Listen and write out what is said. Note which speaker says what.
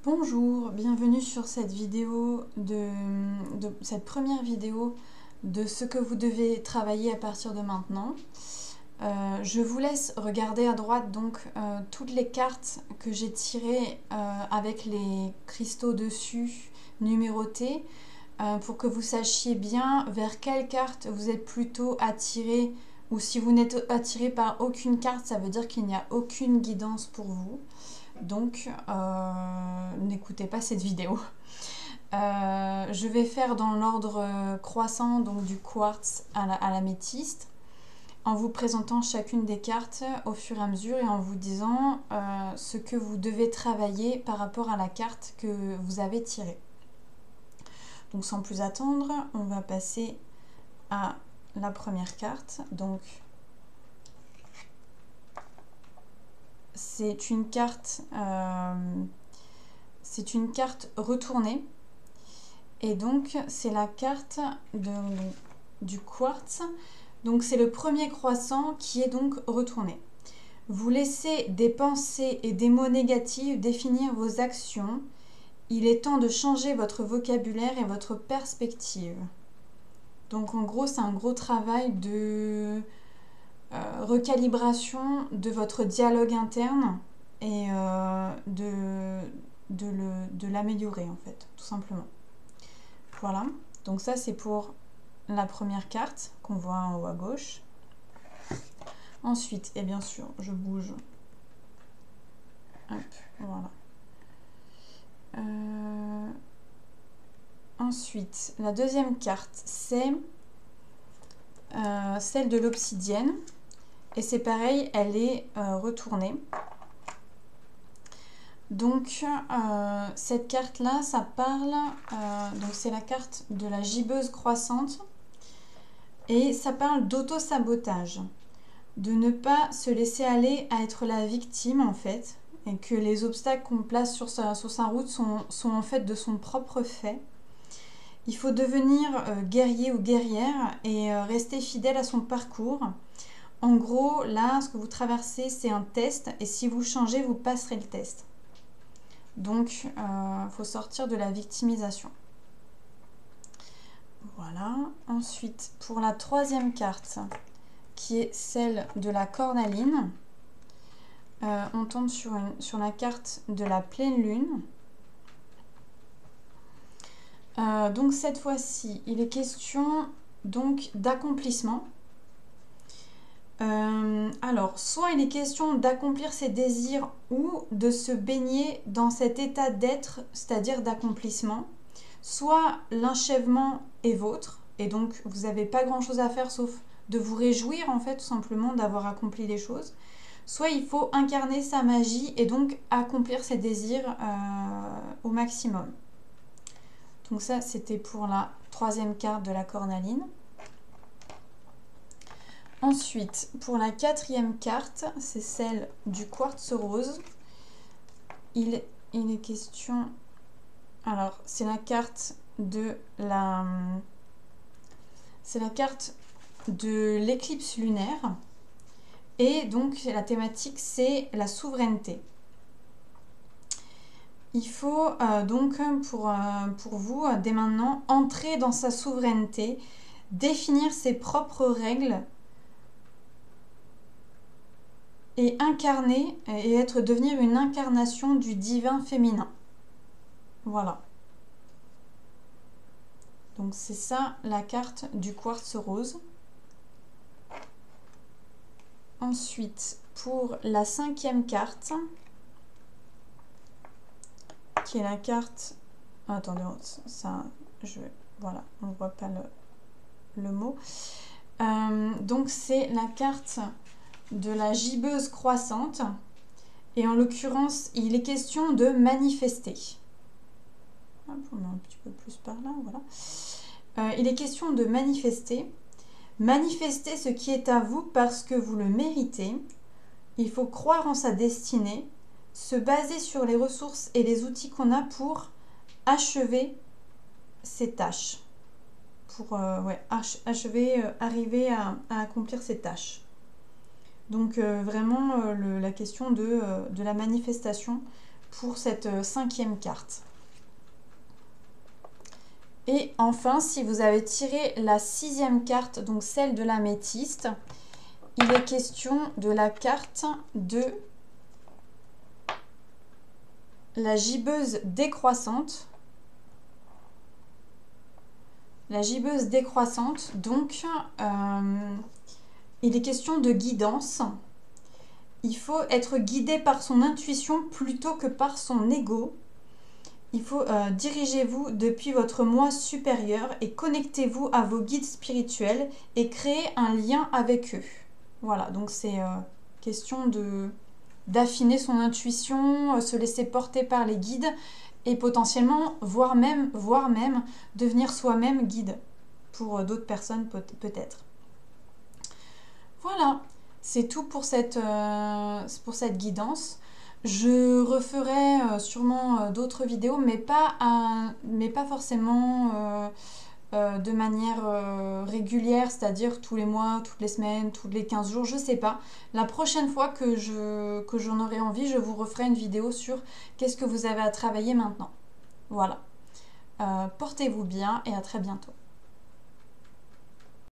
Speaker 1: Bonjour, bienvenue sur cette vidéo cette première vidéo de ce que vous devez travailler à partir de maintenant. Je vous laisse regarder à droite donc toutes les cartes que j'ai tirées avec les cristaux dessus numérotés pour que vous sachiez bien vers quelle carte vous êtes plutôt attiré, ou si vous n'êtes attiré par aucune carte, ça veut dire qu'il n'y a aucune guidance pour vous. Donc, n'écoutez pas cette vidéo. Je vais faire dans l'ordre croissant, donc du quartz à l'améthyste, en vous présentant chacune des cartes au fur et à mesure et en vous disant ce que vous devez travailler par rapport à la carte que vous avez tirée. Donc, sans plus attendre, on va passer à la première carte. Donc, c'est une carte retournée, et donc c'est la carte du quartz. Donc c'est le premier croissant qui est donc retourné. Vous laissez des pensées et des mots négatifs définir vos actions. Il est temps de changer votre vocabulaire et votre perspective. Donc en gros, c'est un gros travail de recalibration de votre dialogue interne et de l'améliorer en fait, tout simplement. Voilà, donc ça c'est pour la première carte qu'on voit en haut à gauche. Ensuite, et bien sûr, je bouge. Hop, voilà. Ensuite, la deuxième carte, c'est celle de l'obsidienne. Et c'est pareil, elle est retournée. Donc, cette carte-là, ça parle... donc, c'est la carte de la gibbeuse croissante. Et ça parle d'auto-sabotage. De ne pas se laisser aller à être la victime, en fait. Et que les obstacles qu'on place sur sa route sont en fait de son propre fait. Il faut devenir guerrier ou guerrière et rester fidèle à son parcours. En gros, là, ce que vous traversez, c'est un test. Et si vous changez, vous passerez le test. Donc, il faut sortir de la victimisation. Voilà. Ensuite, pour la troisième carte, qui est celle de la cornaline, on tombe sur la carte de la pleine lune. Donc, cette fois-ci, il est question donc d'accomplissement. Alors, soit il est question d'accomplir ses désirs ou de se baigner dans cet état d'être, c'est-à-dire d'accomplissement. Soit l'achèvement est vôtre, et donc vous n'avez pas grand-chose à faire sauf de vous réjouir, en fait, tout simplement d'avoir accompli les choses. Soit il faut incarner sa magie et donc accomplir ses désirs au maximum. Donc ça, c'était pour la troisième carte de la cornaline. Ensuite, pour la quatrième carte, c'est celle du quartz rose. Il est question... Alors, c'est la carte de la... C'est la carte de l'éclipse lunaire. Et donc, la thématique, c'est la souveraineté. Il faut donc, pour vous, dès maintenant, entrer dans sa souveraineté, définir ses propres règles, et incarner et devenir une incarnation du divin féminin. Voilà. Donc c'est ça la carte du quartz rose. Ensuite, pour la cinquième carte, qui est la carte... Attendez, ça, voilà, on ne voit pas le mot. Donc c'est la carte de la gibbeuse croissante, et en l'occurrence il est question de manifester. Hop, on met un petit peu plus par là, voilà. Il est question de manifester ce qui est à vous parce que vous le méritez. Il faut croire en sa destinée, se baser sur les ressources et les outils qu'on a pour achever ses tâches, pour arriver à accomplir ses tâches. Donc vraiment la question de la manifestation pour cette 5e carte. Et enfin, si vous avez tiré la 6e carte, donc celle de l'améthyste, il est question de la carte de la gibbeuse décroissante. La gibbeuse décroissante, donc, il est question de guidance. Il faut être guidé par son intuition plutôt que par son ego. Il faut dirigez-vous depuis votre moi supérieur et connectez-vous à vos guides spirituels et créez un lien avec eux. Voilà, donc c'est question d'affiner son intuition, se laisser porter par les guides et potentiellement, voire même devenir soi-même guide pour d'autres personnes peut-être. Voilà, c'est tout pour cette guidance. Je referai sûrement d'autres vidéos, mais pas forcément de manière régulière, c'est-à-dire tous les mois, toutes les semaines, tous les 15 jours, je sais pas. La prochaine fois que j'en aurai envie, je vous referai une vidéo sur qu'est-ce que vous avez à travailler maintenant. Voilà. Portez-vous bien et à très bientôt.